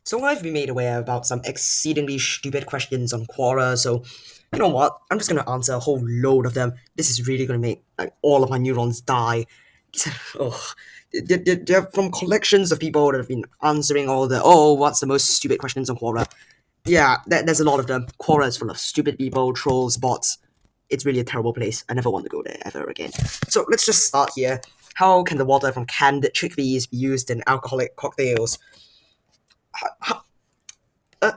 So I've been made aware about some exceedingly stupid questions on Quora, so you know what? I'm just gonna answer a whole load of them. This is really gonna make like all of my neurons die. Ugh. They're from collections of people that have been answering all the what's the most stupid questions on Quora. Yeah, there's a lot of them. Quora is full of stupid people, trolls, bots. It's really a terrible place. I never want to go there ever again. So let's just start here. How can the water from canned chickpeas be used in alcoholic cocktails? Uh,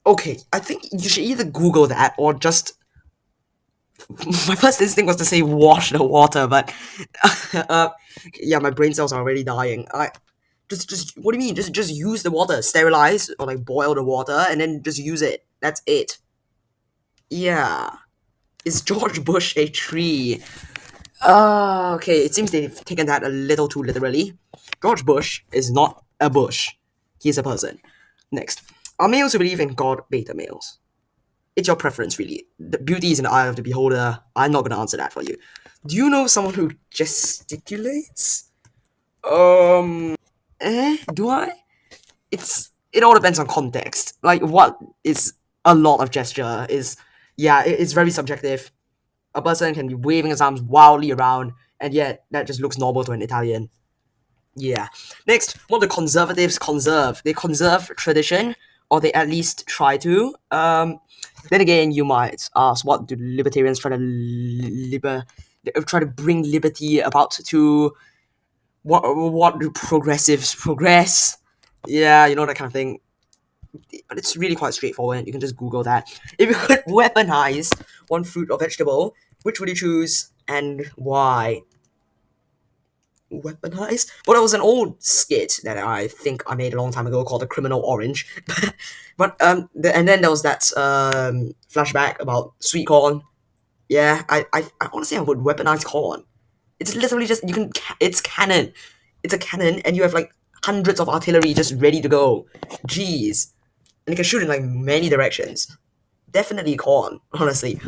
okay, I think you should either Google that or just. My first instinct was to say wash the water, but uh, yeah, my brain cells are already dying. I just what do you mean? Just use the water, sterilize or like boil the water, and then just use it. That's it. Yeah, is George Bush a tree? Okay, it seems they've taken that a little too literally. George Bush is not a bush. He's a person. Next, are males who believe in God beta males? It's your preference, really. The beauty is in the eye of the beholder. I'm not gonna answer that for you. Do you know someone who gesticulates? Do I? It all depends on context. Like what is a lot of gesture is, yeah, it's very subjective. A person can be waving his arms wildly around, and yet that just looks normal to an Italian. Yeah. Next, what do conservatives conserve? They conserve tradition, or they at least try to. Then again, you might ask, what do libertarians try to bring liberty about to? What do progressives progress? Yeah, you know that kind of thing. But it's really quite straightforward. You can just Google that. If you could weaponize one fruit or vegetable, which would you choose and why? Weaponized? Well, it was an old skit that I think I made a long time ago called The Criminal Orange. But and then there was that flashback about sweet corn. Yeah, I want to say I would weaponize corn. It's literally just it's cannon. It's a cannon, and you have like hundreds of artillery just ready to go. Jeez, and you can shoot in like many directions. Definitely corn, honestly.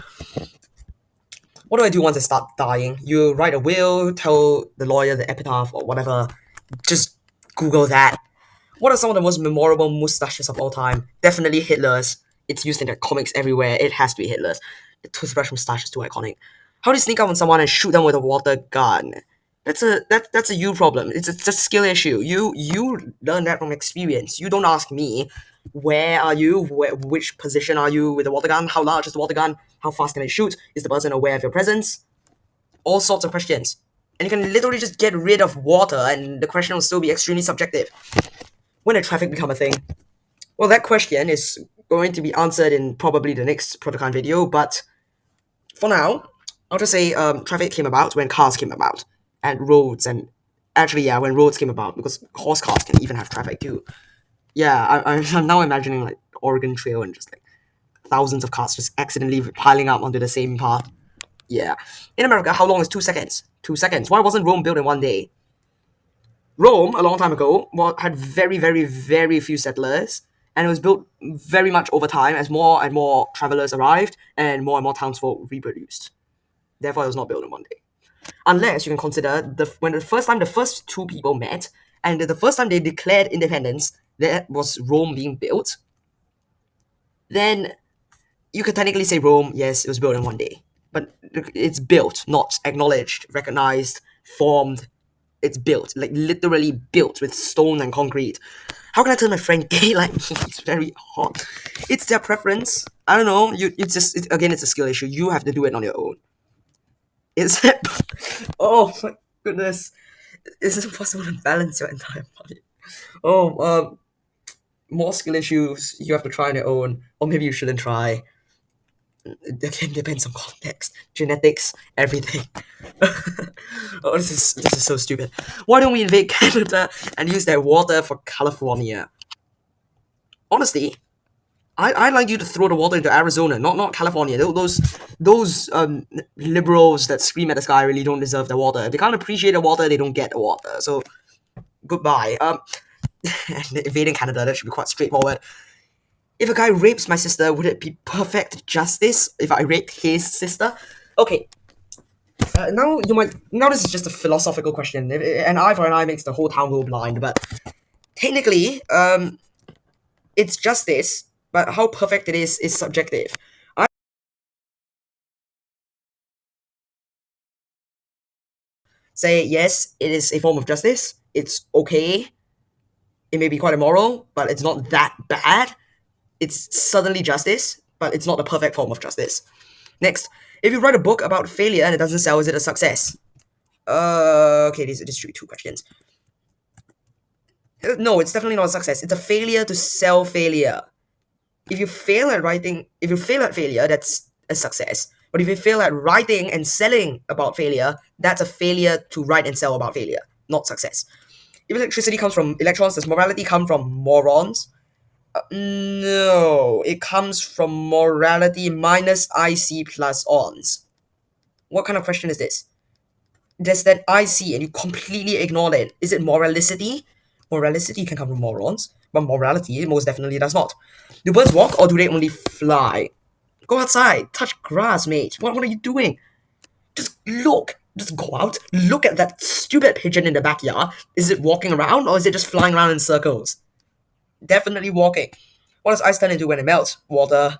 What do I do once I start dying? You write a will, tell the lawyer the epitaph or whatever. Just Google that. What are some of the most memorable mustaches of all time? Definitely Hitler's. It's used in the comics everywhere. It has to be Hitler's. The toothbrush mustache is too iconic. How do you sneak up on someone and shoot them with a water gun? That's a you problem. It's a skill issue. You learn that from experience. You don't ask me where are you, which position are you with the water gun, how large is the water gun, how fast can it shoot, is the person aware of your presence, all sorts of questions. And you can literally just get rid of water and the question will still be extremely subjective. When did traffic become a thing? Well, that question is going to be answered in probably the next Protocon video, but for now, I'll just say traffic came about when cars came about, and roads, and actually, yeah, when roads came about, because horse cars can even have traffic too. Yeah, I'm now imagining like Oregon Trail and just like thousands of cars just accidentally piling up onto the same path. Yeah. In America, how long is 2 seconds? 2 seconds. Why wasn't Rome built in one day? Rome, a long time ago, had very, very, very few settlers, and it was built very much over time as more and more travelers arrived and more townsfolk reproduced. Therefore, it was not built in one day. Unless you can consider when the first time the first two people met, and the first time they declared independence, that was Rome being built. Then you could technically say Rome, yes, it was built in one day, but it's built, not acknowledged, recognized, formed. It's built, like literally built with stone and concrete. How can I turn my friend gay like me? It's very hot. It's their preference. I don't know. Again, it's a skill issue. You have to do it on your own. Is it? Oh my goodness! Is it possible to balance your entire body? Oh, more skill issues you have to try on your own, or maybe you shouldn't try. Again, depends on context, genetics, everything. Oh, this is so stupid. Why don't we invade Canada and use their water for California? Honestly, I'd like you to throw the water into Arizona, not California. Those liberals that scream at the sky really don't deserve the water. If they can't appreciate the water, they don't get the water. So goodbye. Invading Canada, that should be quite straightforward. If a guy rapes my sister, would it be perfect justice if I raped his sister? Okay. Now this is just a philosophical question. An eye for an eye makes the whole town go blind, but technically, It's justice, but how perfect it is subjective. I say yes, it is a form of justice. It's okay. It may be quite immoral, but it's not that bad. It's certainly justice, but it's not the perfect form of justice. Next, if you write a book about failure and it doesn't sell, is it a success? Okay, these are two questions. No, it's definitely not a success. It's a failure to sell failure. If you fail at failure, that's a success. But if you fail at writing and selling about failure, that's a failure to write and sell about failure, not success. If electricity comes from electrons, does morality come from morons? No, it comes from morality minus IC plus ons. What kind of question is this? There's that IC and you completely ignore it. Is it moralicity? Moralicity can come from morons, but morality most definitely does not. Do birds walk or do they only fly? Go outside, touch grass, mate. What are you doing? Just look. Just go out. Look at that stupid pigeon in the backyard. Is it walking around or is it just flying around in circles? Definitely walking. What does ice turn into when it melts? Water.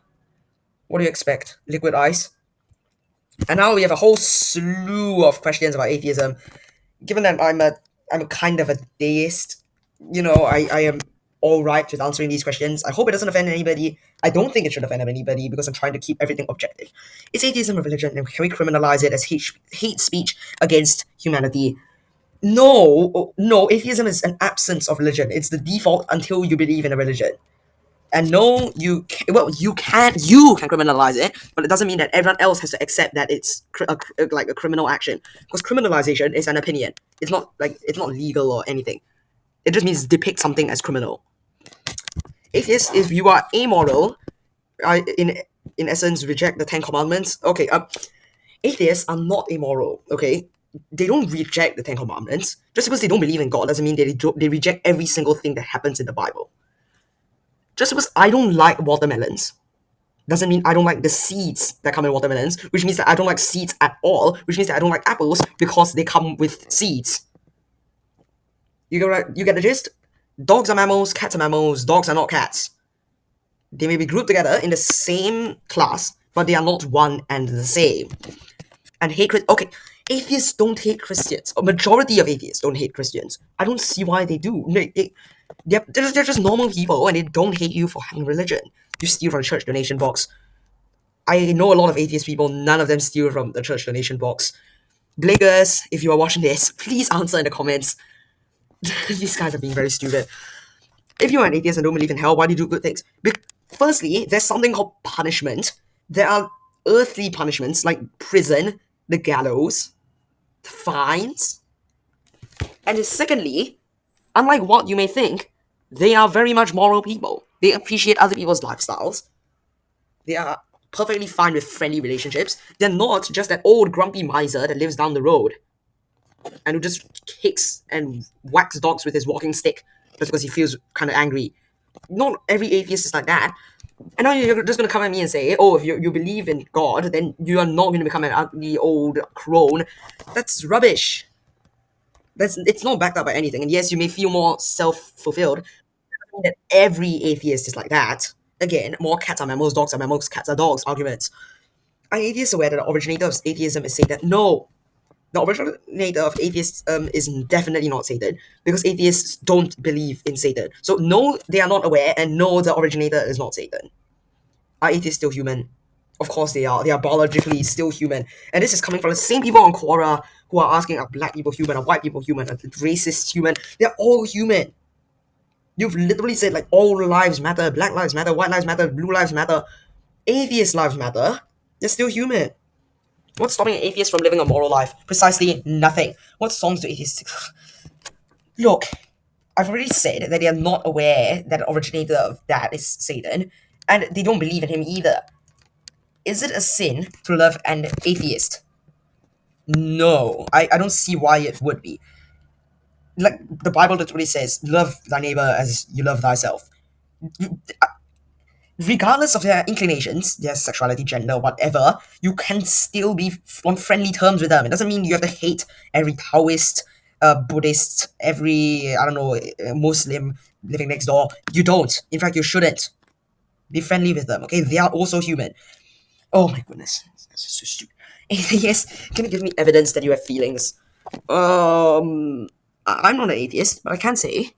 What do you expect? Liquid ice. And now we have a whole slew of questions about atheism. Given that I'm a kind of a deist, I am all right with answering these questions. I hope it doesn't offend anybody. I don't think it should offend anybody because I'm trying to keep everything objective. Is atheism a religion, and can we criminalize it as hate speech against humanity? No, no. Atheism is an absence of religion. It's the default until you believe in a religion. And no, you can criminalize it, but it doesn't mean that everyone else has to accept that it's like a criminal action. Because criminalization is an opinion. It's not legal or anything. It just means depict something as criminal. If you are amoral, I in essence reject the Ten Commandments. Okay, atheists are not immoral. Okay, they don't reject the Ten Commandments. Just because they don't believe in God doesn't mean they reject every single thing that happens in the Bible. Just because I don't like watermelons doesn't mean I don't like the seeds that come in watermelons, which means that I don't like seeds at all, which means that I don't like apples because they come with seeds. You get the gist? Dogs are mammals, cats are mammals, dogs are not cats. They may be grouped together in the same class, but they are not one and the same. And okay, atheists don't hate Christians. A majority of atheists don't hate Christians. I don't see why they do. They're just normal people and they don't hate you for having religion. You steal from the church donation box. I know a lot of atheist people, none of them steal from the church donation box. Bliggers, if you are watching this, please answer in the comments. These guys are being very stupid. If you are an atheist and don't believe in hell, why do you do good things? Firstly, there's something called punishment. There are earthly punishments like prison, the gallows, the fines. And secondly, unlike what you may think, they are very much moral people. They appreciate other people's lifestyles. They are perfectly fine with friendly relationships. They're not just that old grumpy miser that lives down the road and who just kicks and whacks dogs with his walking stick just because he feels kind of angry. Not every atheist is like that. And now you're just going to come at me and say, oh, if you believe in God, then you are not going to become an ugly old crone. That's rubbish. It's not backed up by anything. And yes, you may feel more self-fulfilled. That every atheist is like that. Again, more cats are mammals, dogs are mammals, cats are dogs arguments. Are atheists aware that the originator of atheism is Satan? No. The originator of atheism is definitely not Satan because atheists don't believe in Satan. So no, they are not aware, and no, the originator is not Satan. Are atheists still human? Of course they are. They are biologically still human. And this is coming from the same people on Quora who are asking, are black people human? Are white people human? Are racists human? They're all human. You've literally said like all lives matter, black lives matter, white lives matter, blue lives matter, atheist lives matter. They're still human. What's stopping an atheist from living a moral life? Precisely nothing. What songs do atheists sing? Look, I've already said that they are not aware that the originator of that is Satan, and they don't believe in him either. Is it a sin to love an atheist? No, I don't see why it would be. Like the Bible literally says, love thy neighbor as you love thyself. You, regardless of their inclinations, their sexuality, gender, whatever, you can still be on friendly terms with them. It doesn't mean you have to hate every Taoist, Buddhist, every, I don't know, Muslim living next door. You don't. In fact, you shouldn't. Be friendly with them, okay? They are also human. Oh my goodness. That's just so stupid. Atheist, can you give me evidence that you have feelings? I'm not an atheist, but I can say,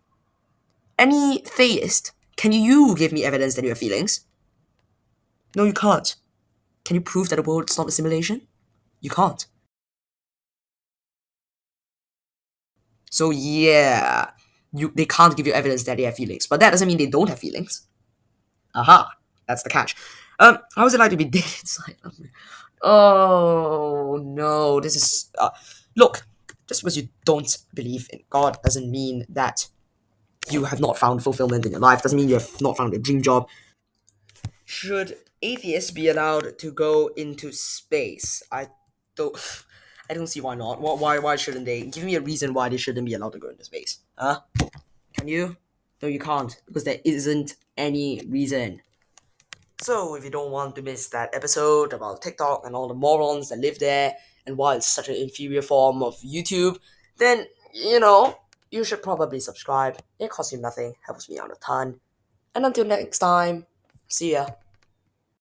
any theist, can you give me evidence that you have feelings? No, you can't. Can you prove that the world is not a simulation? You can't. So yeah, they can't give you evidence that they have feelings, but that doesn't mean they don't have feelings. Aha, that's the catch. How is it like to be dead inside of me? Oh no, this is look. Just because you don't believe in God doesn't mean that you have not found fulfillment in your life. Doesn't mean you have not found a dream job. Should atheists be allowed to go into space? Don't. I don't see why not. Why shouldn't they? Give me a reason why they shouldn't be allowed to go into space. Huh? Can you? No, you can't because there isn't any reason. So, if you don't want to miss that episode about TikTok and all the morons that live there, and why it's such an inferior form of YouTube, then, you should probably subscribe. It costs you nothing, helps me out a ton. And until next time, see ya.